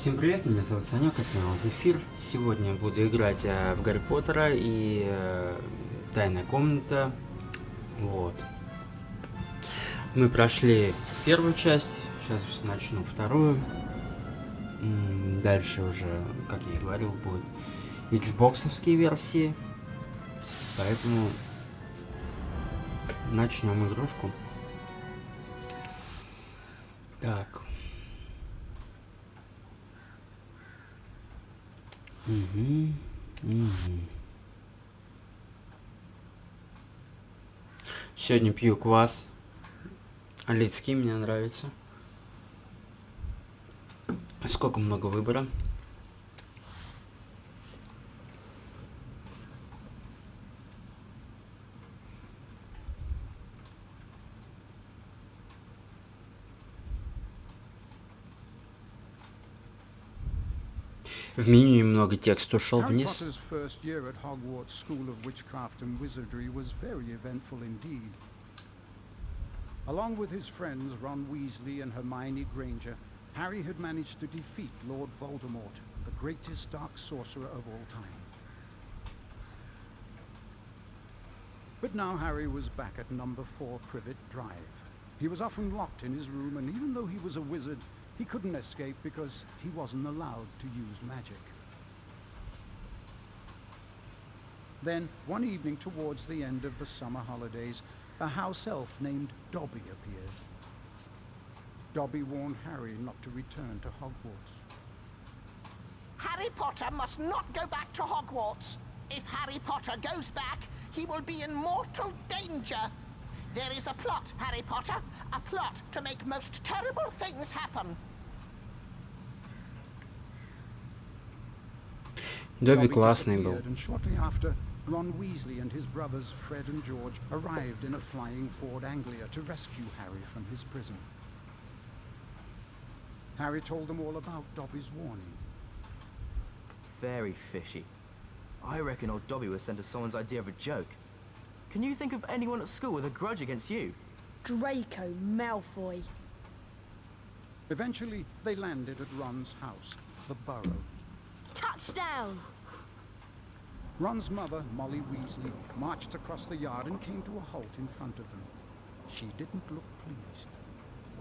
Всем привет, меня зовут Санёк, это канал Зефир. Сегодня буду играть в Гарри Поттера и Тайная комната. Вот. Мы прошли первую часть, сейчас начну вторую. Дальше уже, как я и говорил, будут Xbox-овские версии. Поэтому начнем игрушку. Так. Сегодня пью квас. Летсплеи мне нравится. Сколько много выбора. В меню немного текста ушел вниз. Potter's first year at Hogwarts School of Witchcraft and Wizardry was very eventful indeed. Along with his friends Ron Weasley and Hermione Granger, Harry had managed to defeat Lord Voldemort, the greatest dark sorcerer of all time. But now Harry was back at number 4 Privet Drive. He was often locked in his room, and even though he was a wizard, he couldn't escape because he wasn't allowed to use magic. Then, one evening towards the end of the summer holidays, a house elf named Dobby appeared. Dobby warned Harry not to return to Hogwarts. Harry Potter must not go back to Hogwarts. If Harry Potter goes back, he will be in mortal danger. There is a plot, Harry Potter, a plot to make most terrible things happen. Добби классный был. And shortly after, Ron Weasley and his brothers Fred and George arrived in a flying Ford Anglia to rescue Harry from his prison. Harry told them all about Dobby's warning. Very fishy. I reckon old Dobby was sent as someone's idea of a joke. Can you think of anyone at school with a grudge against you? Draco Malfoy. Eventually, they landed at Ron's house, the Burrow. Touchdown! Ron's mother, Molly Weasley, marched across the yard and came to a halt in front of them. She didn't look pleased.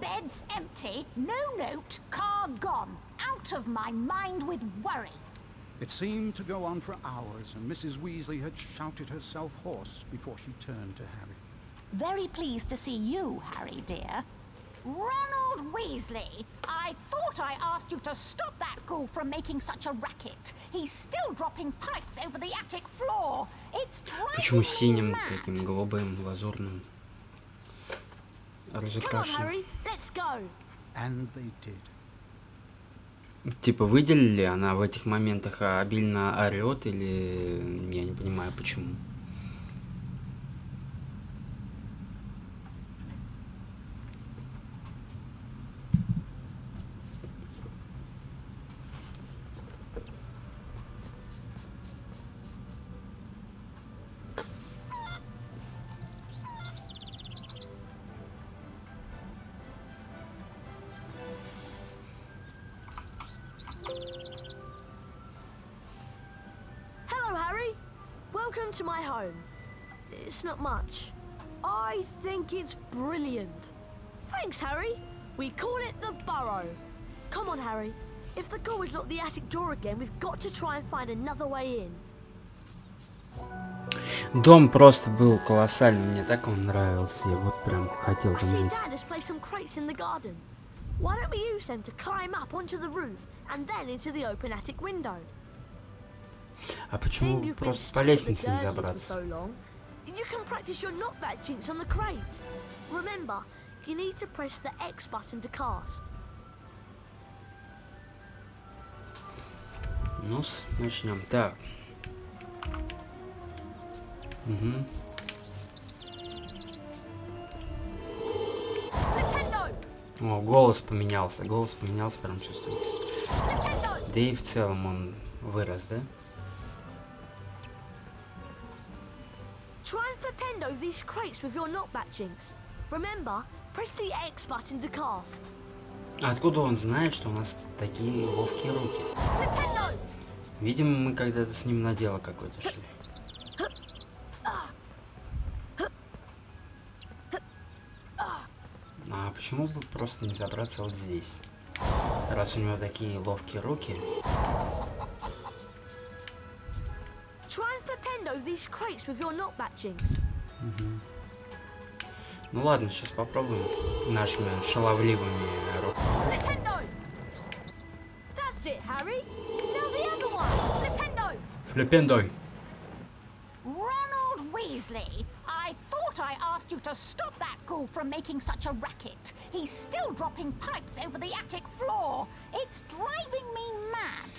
Bed's empty, no note, car gone. Out of my mind with worry. It seemed to go on for hours, and Mrs. Weasley had shouted herself hoarse before she turned to Harry. Very pleased to see you, Harry dear. Ronald Weasley, I thought I asked you to stop that ghoul from making such a racket. He's still dropping pipes over the attic floor. It's Почему driving me синим, mad. таким голубым, лазурным? Come on, Разукрашен. Harry, let's go. And they did. Типа выделили, она в этих моментах обильно орет, или я не понимаю почему. Hello, Harry. Welcome to my home. It's not much. I think it's brilliant. Thanks, Harry. We call it the Burrow. Come on, Harry. If the goal is not the attic door again, we've got to try and find another way in. Дом просто был колоссальный, мне так он нравился, я вот прям хотел I там see жить. Dad has placed some crates in the garden. Why don't we use them to climb up onto the roof and then into the open attic window? А Seeing почему you've been просто stuck по at the лестнице не Dursleys for забраться? so long, you can practice your knockback jinx on the crates. Remember, you need to press the X button to cast. Ну, начнем. Так. Nintendo! О, голос поменялся, прям чувствуется. Да и в целом он вырос, да? Try and flipendo these crates with your knockback jinx. Remember, press the X button to cast. Откуда он знает, что у нас такие ловкие руки? Видимо, мы когда-то с ним на дело какое-то шли. А почему бы просто не забраться вот здесь? Раз у него такие ловкие руки. Ну ладно, сейчас попробуем нашими шаловливыми руками. Флипендой. Ronald Weasley, I thought I asked you to stop that ghoul from making such a racket. He's still dropping pipes over the attic floor. It's driving me mad.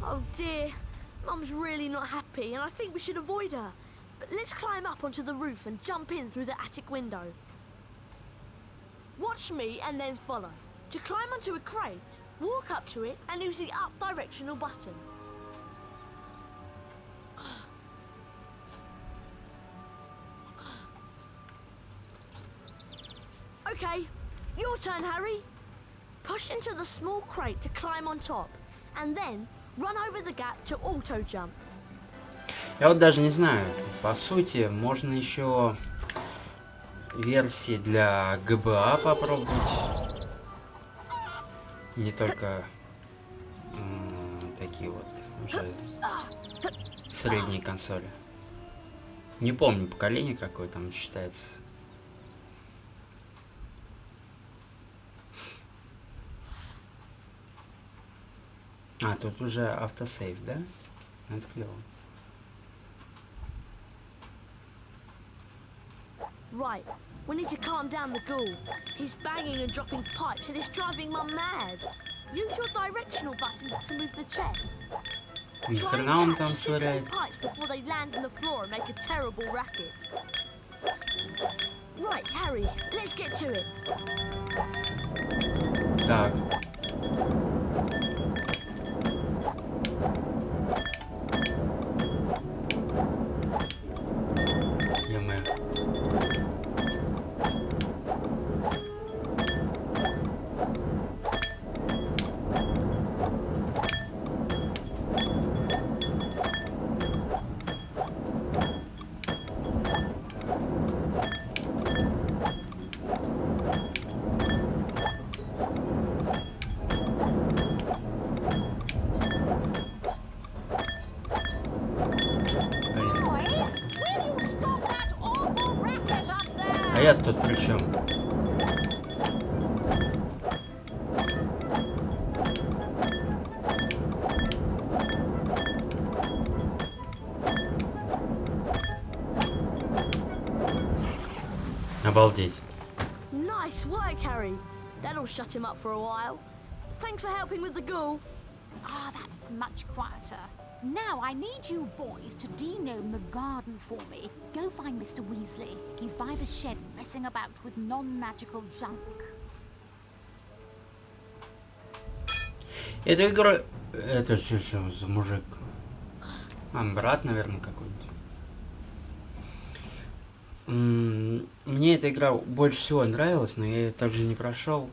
Oh dear, Mum's really not happy and I think we should avoid her. But let's climb up onto the roof and jump in through the attic window. Watch me and then follow. To climb onto a crate, walk up to it and use the up directional button. Okay, your turn, Harry. Push into the small crate to climb on top, and then run over the gap to auto jump. Я вот даже не знаю, по сути, можно еще версии для ГБА попробовать. Не только такие вот уже средние консоли. Не помню поколение какое там считается. А, тут уже автосейв, да? Это клево. Right, we need to calm down the ghoul. He's banging and dropping pipes and it's driving Mum mad. Use your directional buttons to move the chest. Try and catch 60 pipes before they land on the floor and make a terrible racket. Right, Harry, let's get to it. Так. А я тут при чем? Обалдеть. Nice work, Harry. That'll shut him up for a while. Thanks for helping with the ghoul. Ah, that's much quieter. Now I need you boys to denome the garden for me. Go find Mr. Weasley. He's by the shed messing about with non-magical junk. Это игра... Это что за мужик? А, брат, наверное, какой-нибудь. Мне эта игра больше всего нравилась, но я ее также не прошел.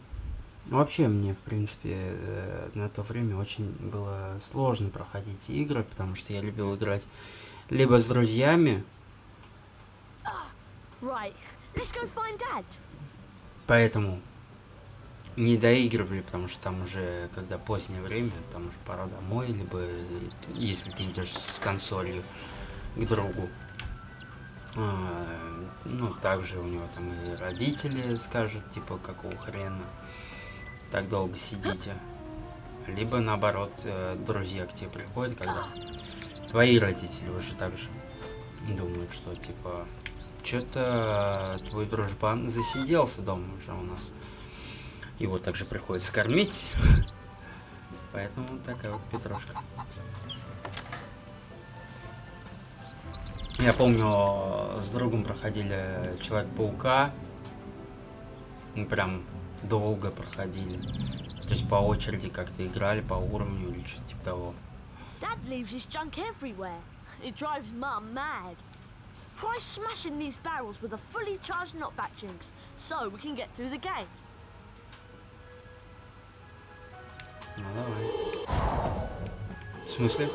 Вообще мне, в принципе, на то время очень было сложно проходить игры, потому что я любил играть либо с друзьями, поэтому не доигрывали, потому что там уже, когда позднее время, там уже пора домой, либо если ты идешь с консолью к другу. Ну, также у него там и родители скажут, типа, какого хрена так долго сидите. Либо, наоборот, друзья к тебе приходят, когда твои родители уже также думают, что, типа, что-то твой дружбан засиделся дома уже у нас. Его также приходится кормить. Поэтому такая вот петрушка. Я помню, с другом проходили Человек-паука. Мы прям долго проходили. То есть по очереди как-то играли по уровню или что-то типа того. Dad leaves his junk everywhere. It drives Mum mad. Try smashing these barrels with a fully charged knockback jinx so we can get through the gate. Ну давай. В смысле?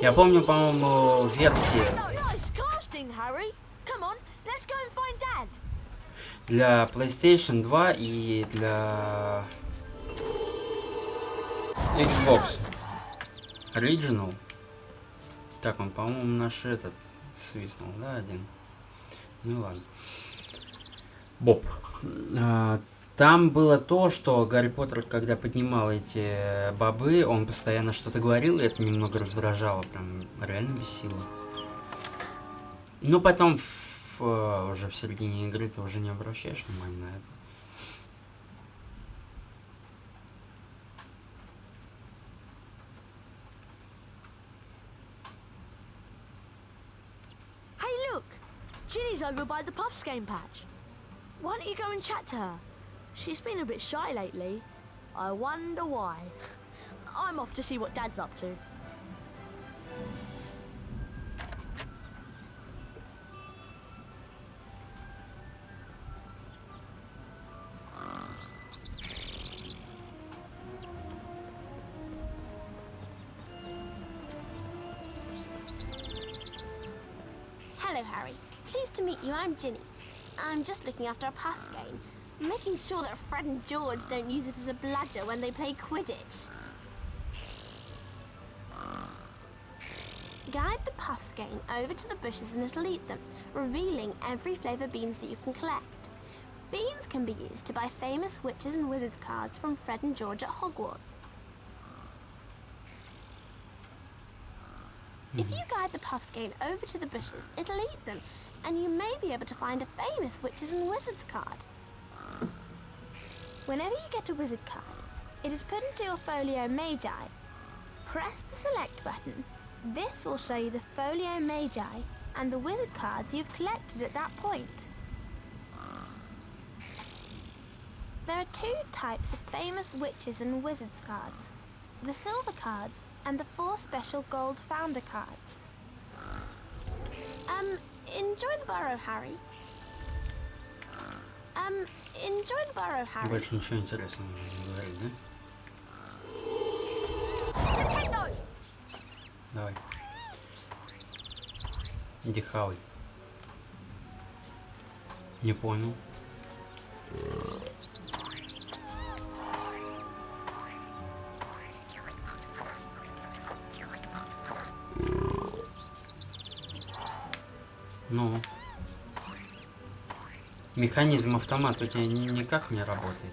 Я помню, по-моему, версии Nice casting, Harry. Come on, let's go and find Dad. для PlayStation 2 и для Xbox Original. Так, он, по-моему, наш этот свистнул, да, один? Ну ладно. Боб. Там было то, что Гарри Поттер, когда поднимал эти бобы, он постоянно что-то говорил, и это немного раздражало, прям реально бесило. Но потом уже в середине игры ты уже не обращаешь внимания на это. Hey, look! Ginny's over by the Puffs game patch. Why don't you go and chat to her? She's been a bit shy lately. I wonder why. I'm off to see what Dad's up to. Hello, Harry. Pleased to meet you. I'm Ginny. I'm just looking after a pass game, making sure that Fred and George don't use it as a bludger when they play Quidditch. Guide the puff skein over to the bushes and it'll eat them, revealing every flavour beans that you can collect. Beans can be used to buy famous witches and wizards cards from Fred and George at Hogwarts. If you guide the puff skein over to the bushes, it'll eat them, and you may be able to find a famous witches and wizards card. Whenever you get a wizard card, it is put into your folio magi. Press the select button. This will show you the folio magi and the wizard cards you've collected at that point. There are two types of famous witches and wizards cards. The silver cards and the 4 special gold founder cards. Enjoy the burrow, Harry. Enjoy the burrow, Harry. Больше ничего интересного не говорили, да? Давай. Иди хавай. Не понял. Ну, механизм автомата у тебя никак не работает.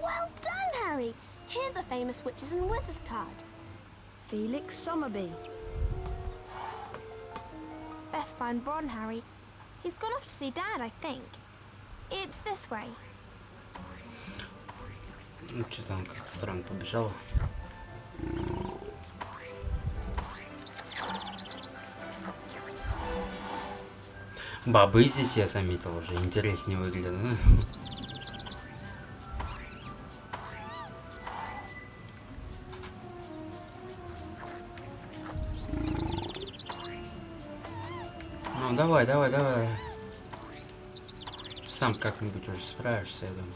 Well done, Harry. Here's a famous witches and wizards card. Felix Summerby. Best find Ron, Harry. He's gone off to see Dad, I think. It's this way. Ну, что-то он как-то странно побежал. Бобы здесь, я заметил, уже интереснее выглядят. Ну, давай. Сам как-нибудь уже справишься, я думаю.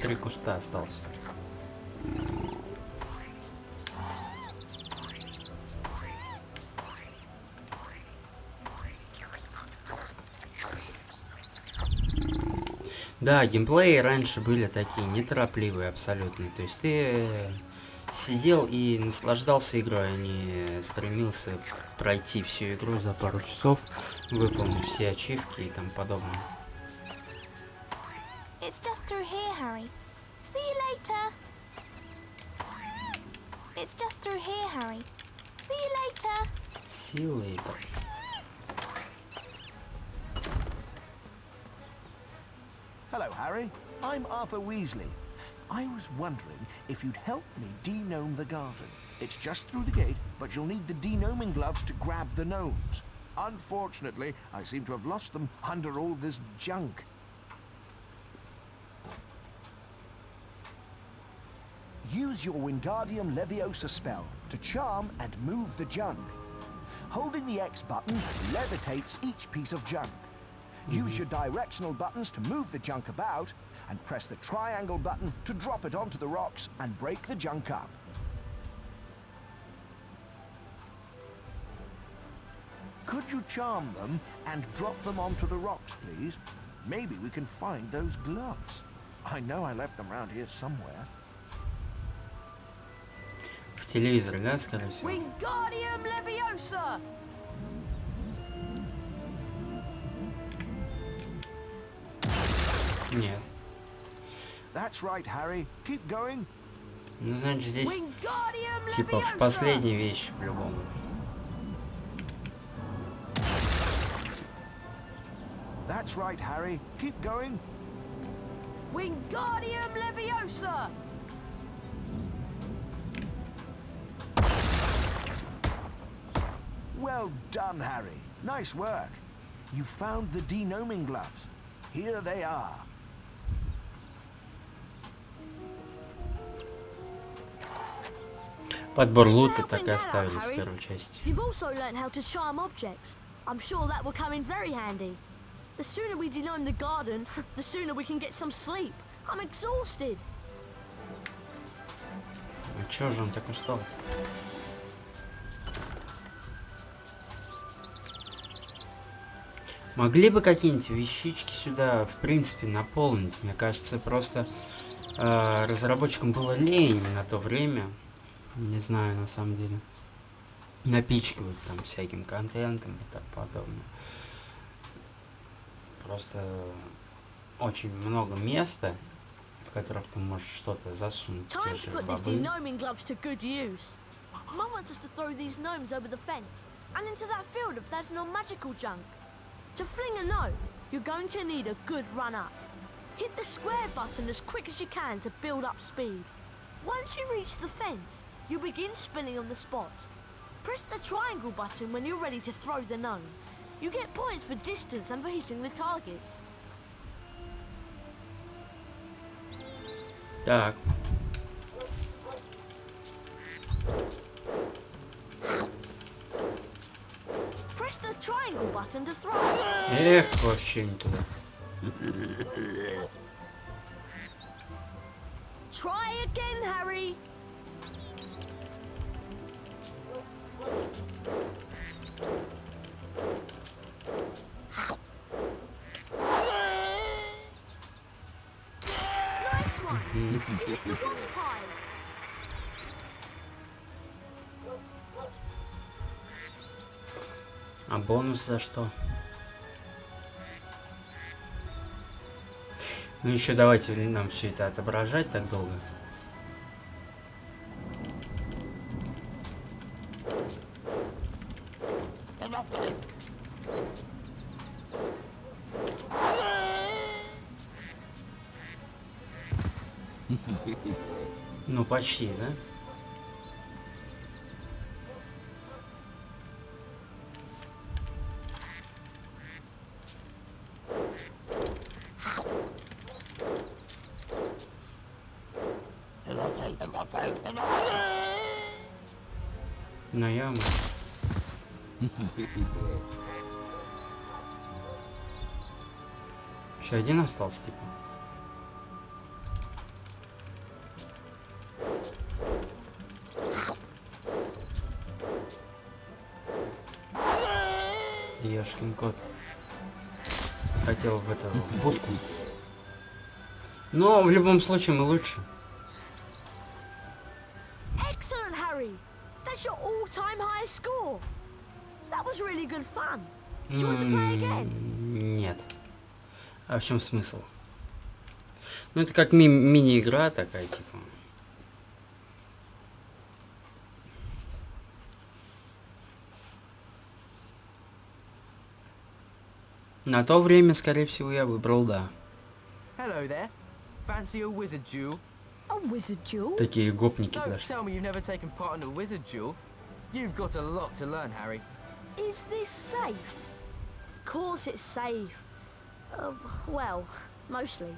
Три куста осталось. Да, геймплеи раньше были такие неторопливые абсолютно. То есть ты сидел и наслаждался игрой, а не стремился пройти всю игру за пару часов, выполнить все ачивки и тому подобное. It's just through here, Harry. See you later. It's just through here, Harry. See you later. See you later. Hello, Harry. I'm Arthur Weasley. I was wondering if you'd help me de-gnome the garden. It's just through the gate, but you'll need the de-gnoming gloves to grab the gnomes. Unfortunately, I seem to have lost them under all this junk. Use your Wingardium Leviosa spell to charm and move the junk. Holding the X button levitates each piece of junk. Use your directional buttons to move the junk about, and press the triangle button to drop it onto the rocks and break the junk up. Could you charm them and drop them onto the rocks, please? Maybe we can find those gloves. I know I left them around here somewhere. В телевизоре, да, скорее всего? Wingardium Leviosa! Нет. That's right, Harry. Keep going. Ну, значит, здесь Wingardium типа в последней вещи по-любому. That's right, Harry. Keep going. Wingardium Leviosa! Well done, Harry. Nice work. You found the de-gnoming gloves. Here they are. Подбор лута так и оставили с первой части. You've also learned how to charm objects. I'm sure that will come in very handy. The sooner we denome the garden, the sooner we can get some sleep. I'm exhausted. А чё же он так устал? Могли бы какие-нибудь вещички сюда, в принципе, наполнить. Мне кажется, просто разработчикам было лень на то время. Не знаю, на самом деле. Напичкивают там всяким контентом и так подобное. Просто очень много места, в которых ты можешь что-то засунуть. Те же бобы. Mum wants us to throw these gnomes over the fence and into that field of that non-magical junk. To fling a gnome, you're going to need a good run-up. Hit the square button as quick as you can to build up speed. Once you reach the fence, you begin spinning on the spot. Press the triangle button when you're ready to throw the gnome. You get points for distance and for hitting the targets. Так. Press the triangle button to throw. Эх, вообще не туда. Try again, Harry. Nice one. Hit the boss pile. А бонус за что? Ну еще давайте нам все это отображать так долго. Ну почти, да? На яму. Еще один остался, типа. Ёшкин кот. Хотел в это в будку. Но в любом случае мы лучше. Excellent, Harry. That's your all-time highest score. That was really good fun. Do you want to play again? Нет. А в чем смысл? Ну это как мини-игра такая, типа. На то время, скорее всего, я выбрал да. Hello there. Fancy a wizard duel? A wizard duel? Такие гопники Don't даже. tell me you've never taken part in a wizard duel. You've got a lot to learn, Harry. Is this safe? Of course it's safe. Well, mostly.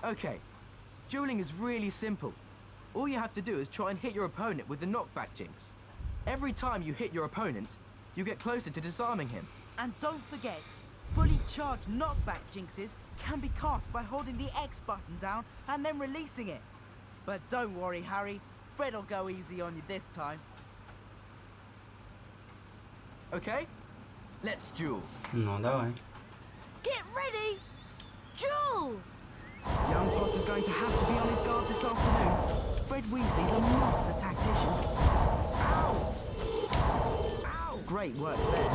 Okay, dueling is really simple. All you have to do is try and hit your opponent with the knockback jinx. Every time you hit your opponent, you get closer to disarming him. And don't forget, fully charged knockback jinxes can be cast by holding the X button down and then releasing it. But don't worry, Harry, Fred'll go easy on you this time. Okay? Let's duel. Ну, давай. Get ready! Duel! Young Potter's going to have to be on his guard this afternoon. Fred Weasley's a master tactician. Ow! Ow! Great work there.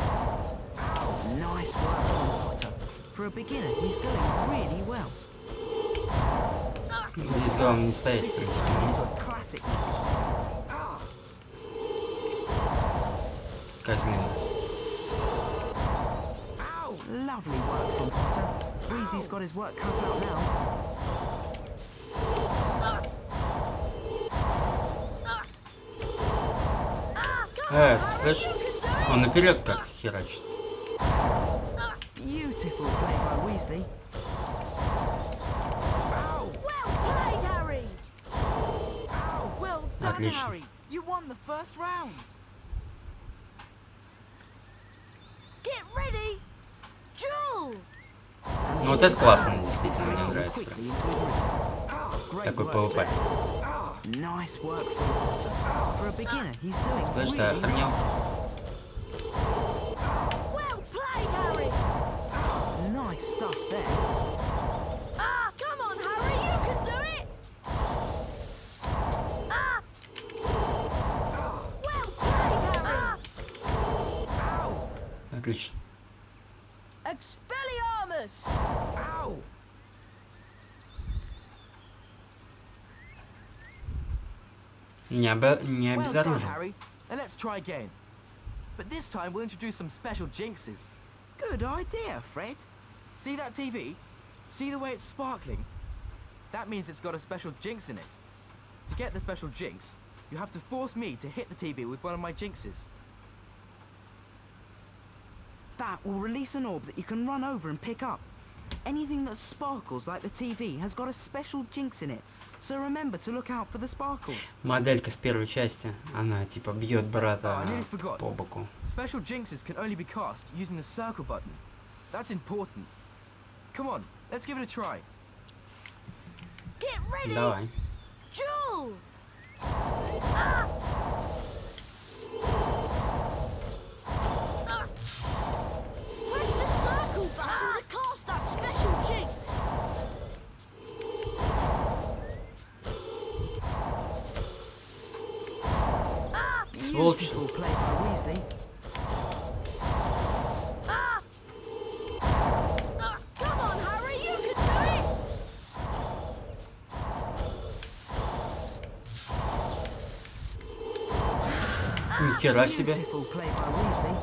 Ow! Nice work from Potter. For a beginner, he's doing really well. Здесь главное не стоять, в принципе, на месте. Classic. Козлина. Lovely work from Potter. Weasley's got his work cut out now. Слышь? Он наперед как херачит. Beautiful play by Weasley. Well played, Harry! Well done, Отлично. Harry. You won the first round. Get ready! Duel! Ну вот это классно, действительно, мне нравится. Quickly into his rhythm. Такой ПВП. Nice work from Potter. For a beginner, he's doing Слышь, ты really охренел? Well played, Harry! nice stuff there. Come on, Harry, you can do it! Well played, Harry! Отлично. Expelliarmus! Ow! Не Well done, обезоружен. Harry. And let's try again. But this time we'll introduce some special jinxes. Good idea, Fred. See that TV? See the way it's sparkling? That means it's got a special jinx in it. To get the special jinx, you have to force me to hit the TV with one of my jinxes. That will release an orb that you can run over and pick up. Anything that sparkles like the TV has got a special jinx in it. So remember to look out for the sparkles. Моделька с первой части. Она типа бьет брата I nearly forgot. по боку. Special jinxes can only be cast using the circle button. That's important. Come on, let's give it a try. Get ready! Давай. Duel! Press the circle button to cast that special jinx! Сволочь. Beautiful play by Weasley. Come on, Harry, you can do it! Нихера себе. Beautiful play by Weasley.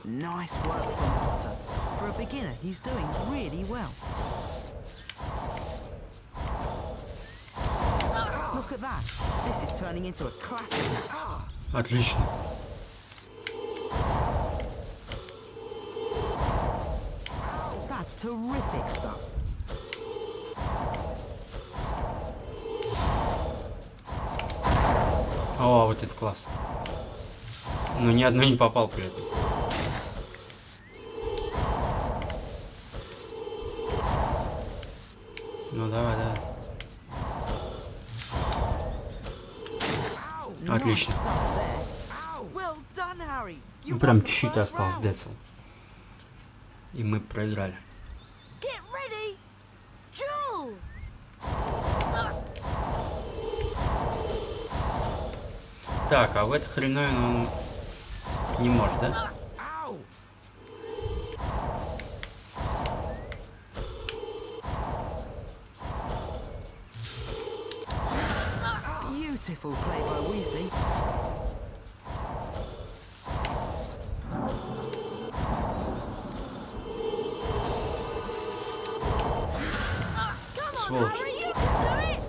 Nice work from Potter. For a beginner, he's doing really well. Look at that. This is turning into a classic. Отлично. That's terrific stuff. О, вот это класс. Но ни одной не попал при этом. Ну давай, давай. Отлично. Nice stuff there. You Прям won the чуть-чуть first осталось, round. Децл. И мы проиграли. Get ready! Duel! Так, а в этой хреновине он не может, да? Ow! Beautiful play by Weasley. Come on, Swatch. Harry, you can do it!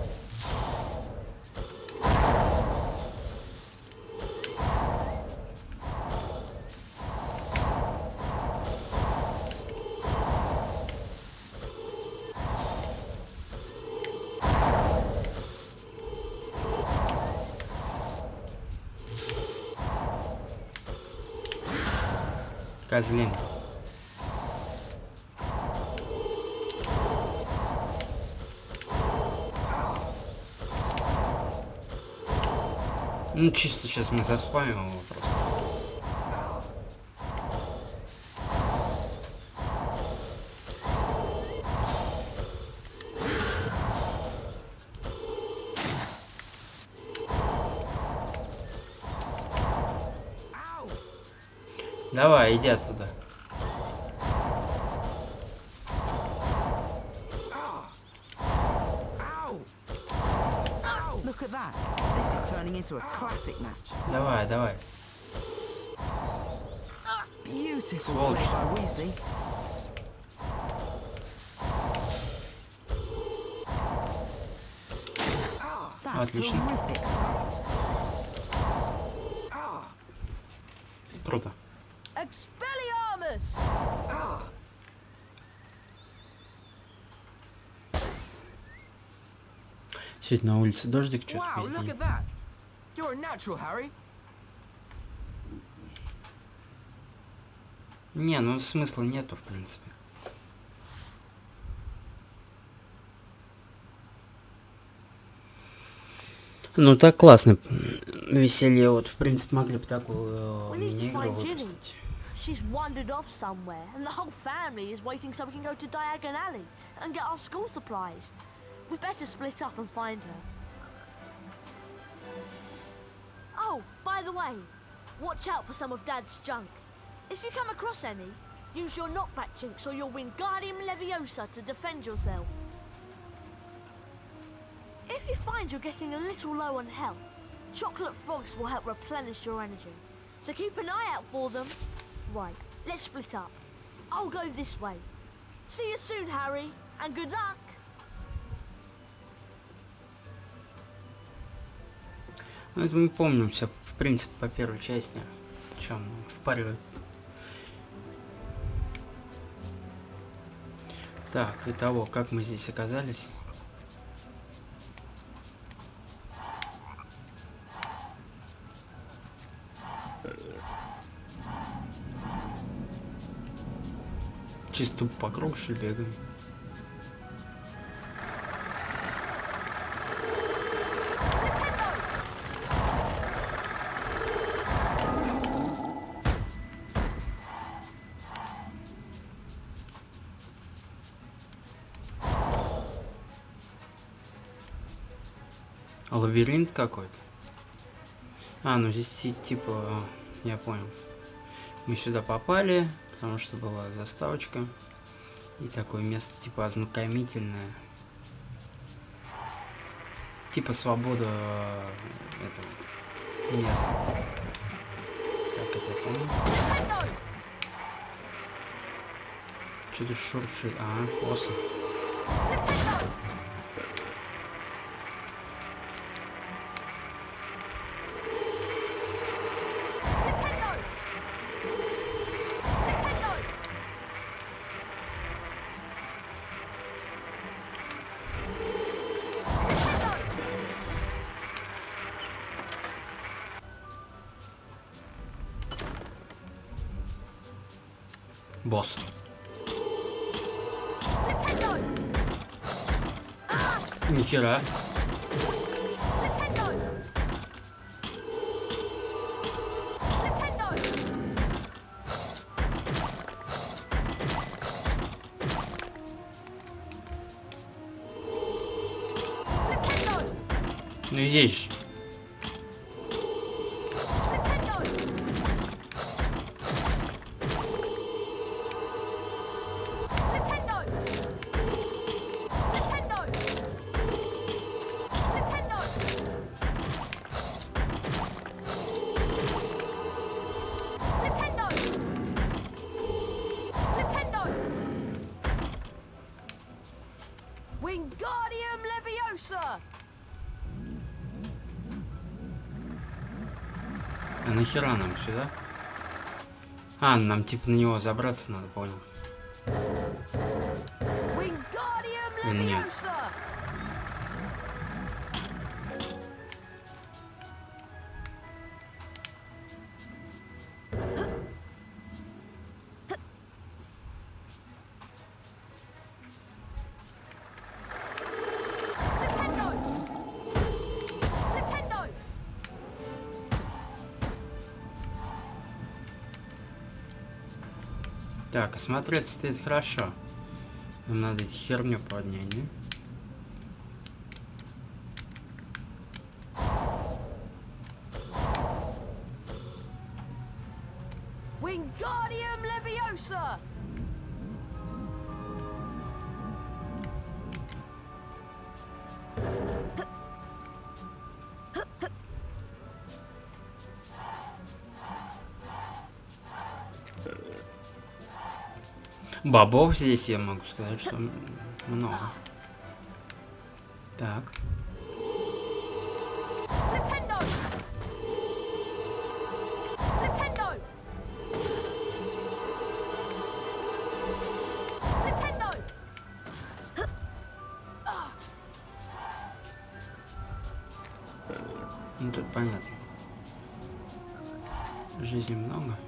Козлин. Ну, чисто сейчас мы заспамим его просто. Давай, иди отсюда. Look at that. This is turning into a classic match. Давай, давай. Beautiful Swatch. play by Weasley. That's Отлично. terrific stuff. Круто. Expelliarmus! Сегодня на улице дождик, что-то Wow, look везде. at that. You're a natural, Harry. Не, ну смысла нету, в принципе. Ну так классно. Веселье, вот, в принципе, могли бы такую We need to мини-игру find Ginny. выпустить. She's wandered off somewhere, and the whole family is waiting so we can go to Diagon Alley and get our school supplies. We better split up and find her. Oh, by the way, watch out for some of Dad's junk. If you come across any, use your knockback jinx or your Wingardium Leviosa to defend yourself. If you find you're getting a little low on health, chocolate frogs will help replenish your energy. So keep an eye out for them. Right, let's split up. I'll go this way. See you soon, Harry, and good luck. Ну, это мы помним все, в принципе, по первой части. Чем впаривает. Так, итого, как мы здесь оказались? Чисто по кругу, что ли, бегаем? Лабиринт какой-то. А, ну здесь типа, я понял. Мы сюда попали, потому что была заставочка. И такое место типа ознакомительное. Типа свобода этого места. Так, это я помню. Что-то шуршит. Ага, после. Босс. Нихера. Ну здесь же. Wingardium Leviosa! А нахера нам сюда? А, нам типа на него забраться надо, понял. Wingardium Или нет? Leviosa! Так, осмотреться-то это хорошо. Нам надо эту херню поднять, да? Wingardium Leviosa! Бобов здесь, я могу сказать, что много. Так. Nintendo! Nintendo! Nintendo! Ну тут понятно. Жизни много.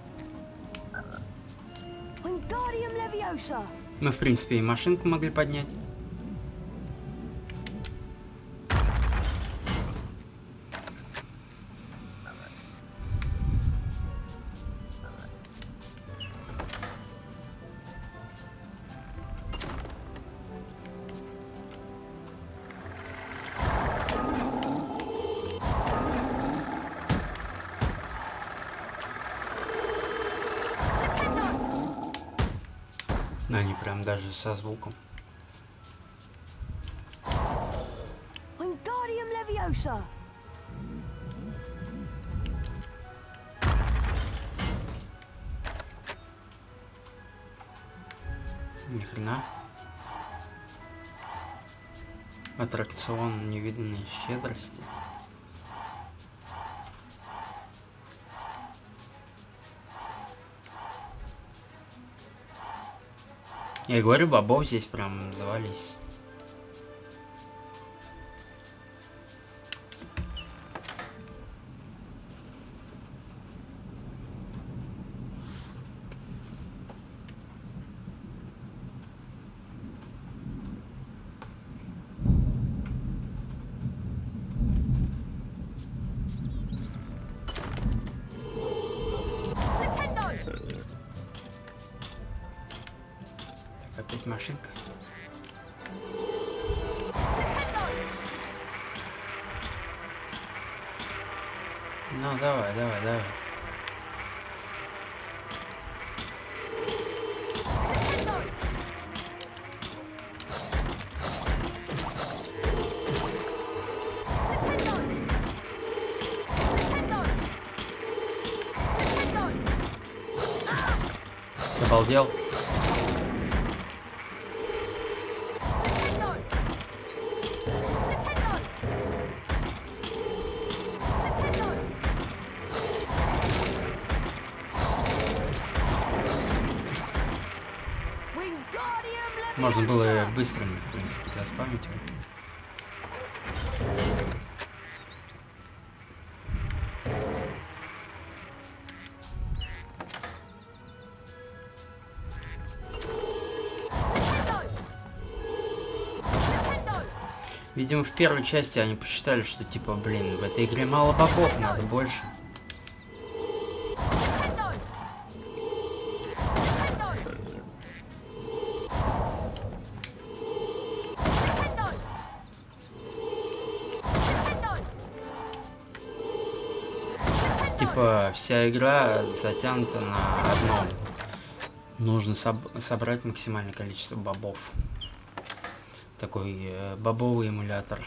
Wingardium Leviosa! Мы, в принципе, и машинку могли поднять. Они прям даже со звуком. Wingardium Leviosa! Ни хрена. Аттракцион невиданной щедрости. Я говорю, бобов здесь прям завались. Опять машинка. Ну, давай, давай, давай. Обалдел. Можно было быстрыми, в принципе, заспамить его. Видимо, в первой части они посчитали, что типа, блин, в этой игре мало бобов, надо больше. типа вся игра затянута на одном. Нужно собрать максимальное количество бобов. Такой бобовый эмулятор.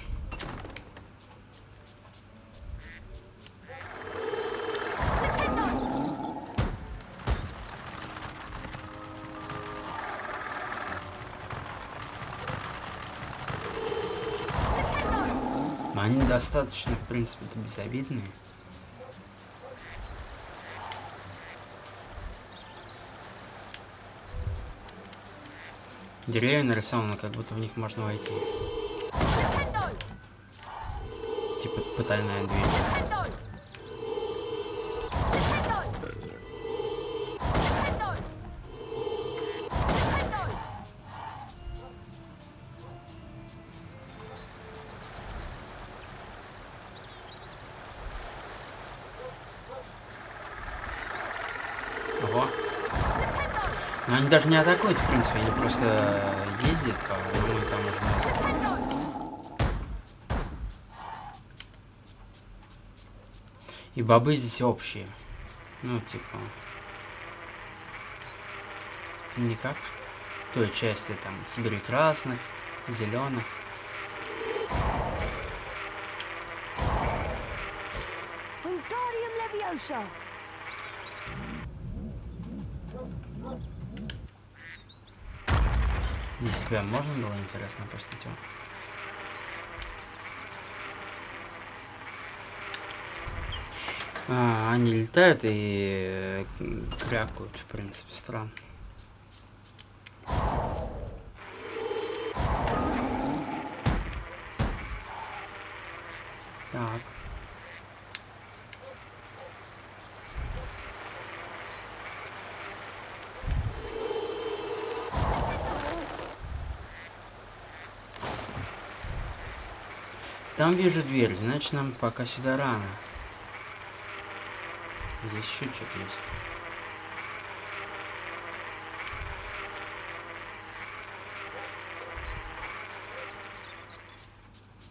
Они достаточно, в принципе, безобидные. Деревья нарисованы, как будто в них можно войти. Типа потайная дверь. Ого. Но они даже не атакуют, в принципе, они просто ездят по одному и тому же месту. И бобы здесь общие. Ну, типа... Не как в той части, там, собери красных, зеленых. Для себя можно было, интересно, пустить его? Они летают и крякают, в принципе, странно. Так. Там вижу дверь, значит нам пока сюда рано. Здесь еще что-то есть.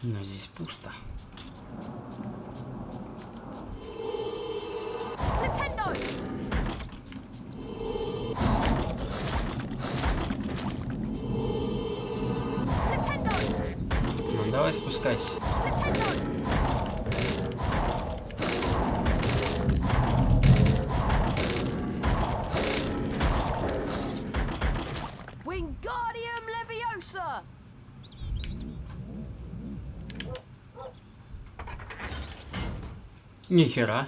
Но здесь пусто. Ну давай спускайся. Нихера.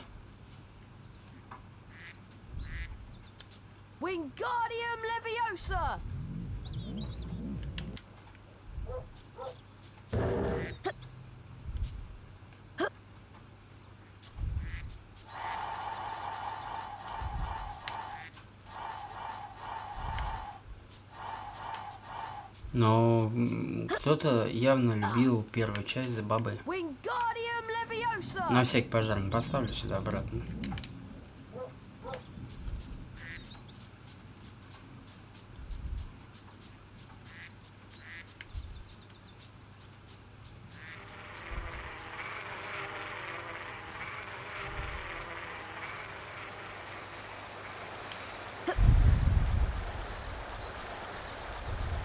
Но кто-то явно любил первую часть за бобы. На всякий пожарный поставлю сюда обратно.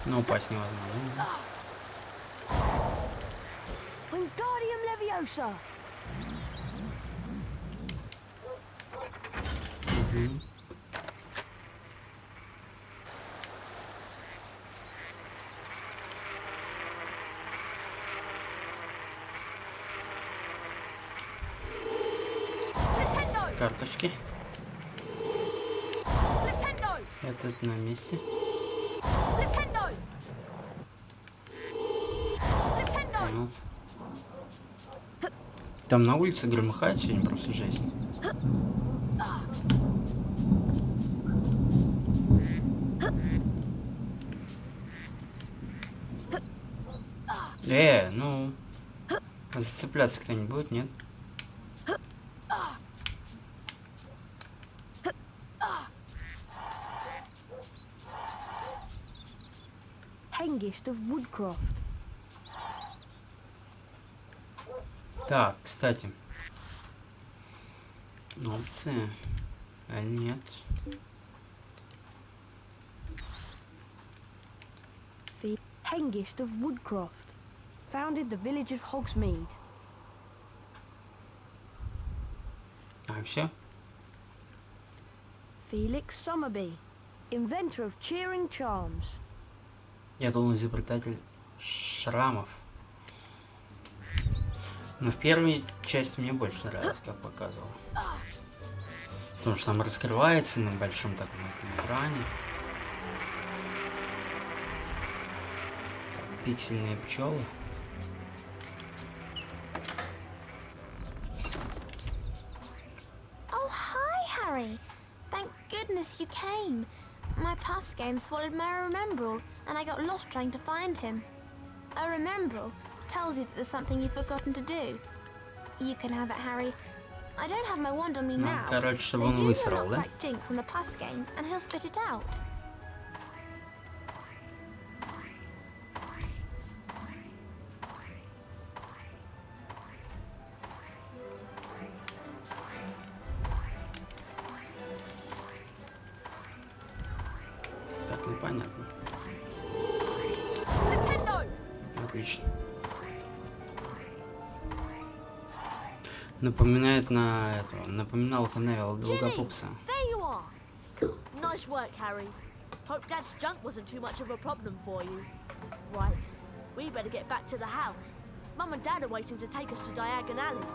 Но упасть невозможно. Угу. Карточки. Этот на месте. Понял. Там на улице громыхает сегодня просто жесть. Ну... Зацепляться кто-нибудь будет, нет? Так, кстати. Опции. А нет. The Hengist of Woodcroft founded the village of Hogsmeade. А, все? Felix Summerby, inventor of cheering charms. Я думал, изобретатель шрамов. Но в первой части мне больше нравилось, как показывал. Потому что там раскрывается на большом таком этом экране. Пиксельные пчелы. Oh, hi, Harry. Thank goodness you came. My pass game swallowed my remembrall, and I got lost trying to find him. A remembrall tells you that there's something you've forgotten to do. You can have it, Harry. I don't have my wand on me now, короче, so чтобы он use your высрал, да? knockback jinx on the pass game, and he'll spit it out. Так, непонятно. Отлично. Напоминает на этого. Напоминал Каневил Долгопупса. There you are. Nice work, Harry. Hope Dad's junk wasn't too much of a problem for you. Right, we better get back to the house. Mum and Dad are waiting to take us to Diagon Alley.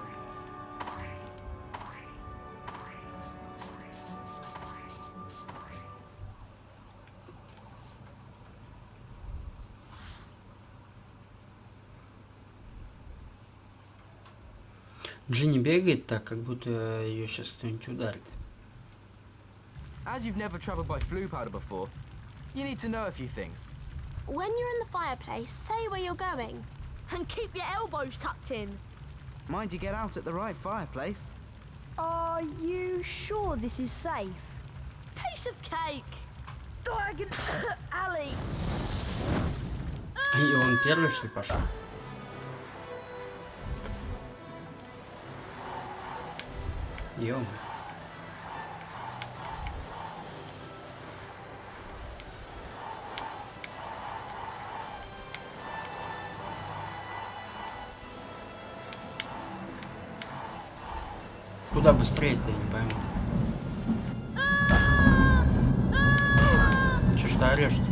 Джинни бегает так, как будто ее сейчас кто-нибудь ударит. As you've never traveled by flue powder before, you need to know a few things. When you're in the fireplace, say where you're going. And keep your elbows tucked in. Mind you get out at the right fireplace. Are you sure this is safe? Piece of cake. Diagon Alley. И он первый, что ли, пошел? Ё-моё. Куда быстрее-то, я не пойму. Чё ж ты орешь-то?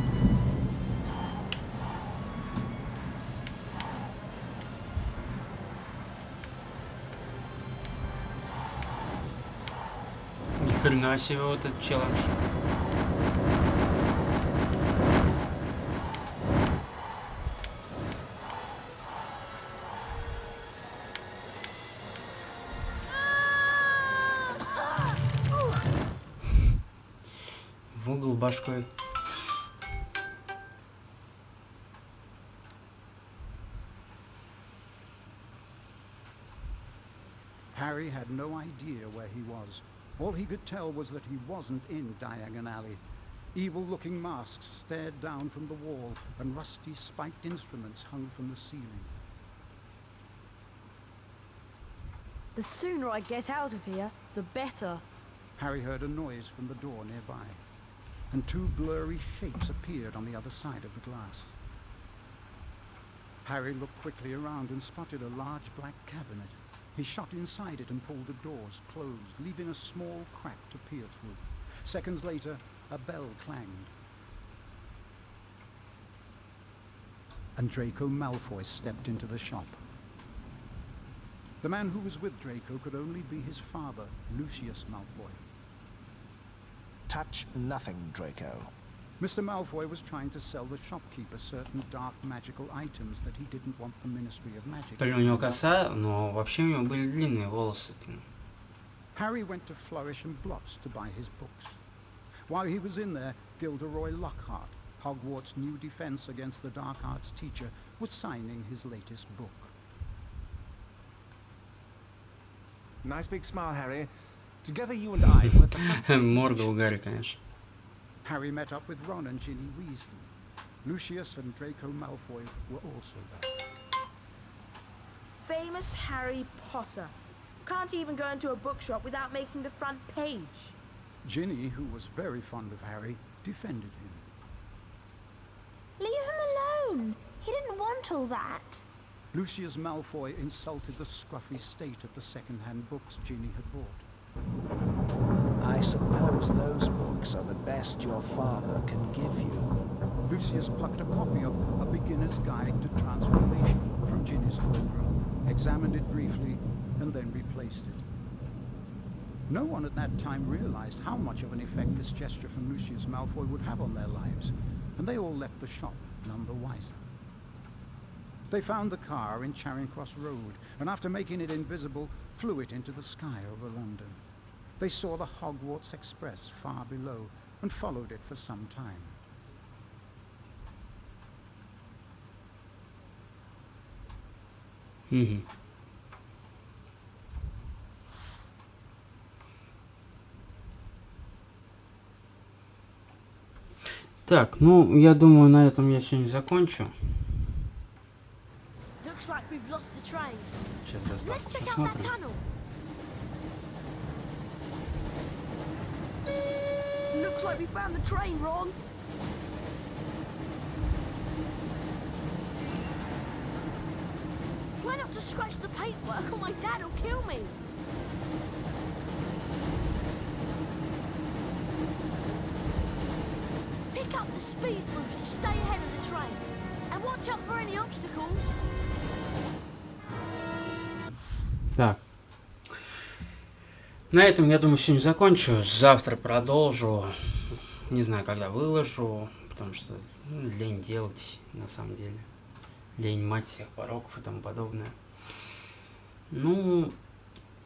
Ни хрена себе вот этот челлендж. В угол башкой. Harry had no idea where he was. All he could tell was that he wasn't in Diagon Alley. Evil-looking masks stared down from the wall, and rusty spiked instruments hung from the ceiling. The sooner I get out of here, the better. Harry heard a noise from the door nearby, and two blurry shapes appeared on the other side of the glass. Harry looked quickly around and spotted a large black cabinet. He shot inside it and pulled the doors closed, leaving a small crack to peer through. Seconds later, a bell clanged. And Draco Malfoy stepped into the shop. The man who was with Draco could only be his father, Lucius Malfoy. Touch nothing, Draco. Mr. Malfoy was trying to sell the shopkeeper certain dark magical items that he didn't want the Ministry of Magic. То ли у него коса, но вообще у него были длинные волосы. Harry went to Flourish and Blotts to buy his books. While he was in there, Gilderoy Lockhart, Hogwarts' new defense against the dark arts teacher, was signing his latest book. Nice big smile, Harry. Together you and I were the... Морда у Гарри, конечно. Harry met up with Ron and Ginny Weasley. Lucius and Draco Malfoy were also there. Famous Harry Potter. can't even go into a bookshop without making the front page. Ginny, who was very fond of Harry, defended him. Leave him alone. He didn't want all that. Lucius Malfoy insulted the scruffy state of the second-hand books Ginny had bought. I suppose those books are the best your father can give you. Lucius plucked a copy of A Beginner's Guide to Transformation from Ginny's cauldron, examined it briefly, and then replaced it. No one at that time realized how much of an effect this gesture from Lucius Malfoy would have on their lives, and they all left the shop none the wiser. They found the car in Charing Cross Road, and after making it invisible, flew it into the sky over London. They saw the Hogwarts Express far below, and followed it for some time. Так, ну, я думаю, на этом я сегодня закончу. Looks like we've lost the train. Сейчас Let's заставку check out that посмотрим. tunnel. Looks like we found the train wrong. Try not to scratch the paintwork or my dad will kill me. Pick up the speed boost to stay ahead of the train. And watch out for any obstacles. Так. На этом, я думаю, сегодня закончу. Завтра продолжу. Не знаю, когда выложу, потому что лень делать, на самом деле. Лень мать всех пороков и тому подобное. Ну,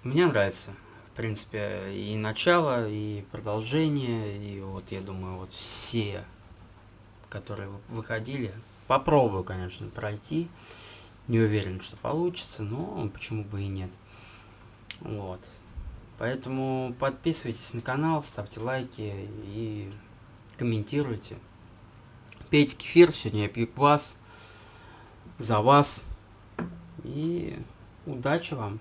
мне нравится. В принципе, и начало, и продолжение, и вот, я думаю, вот все, которые выходили, попробую, конечно, пройти. Не уверен, что получится, но почему бы и нет. Вот. Поэтому подписывайтесь на канал, ставьте лайки и комментируйте. Пейте кефир, сегодня я пью квас. За вас. И удачи вам.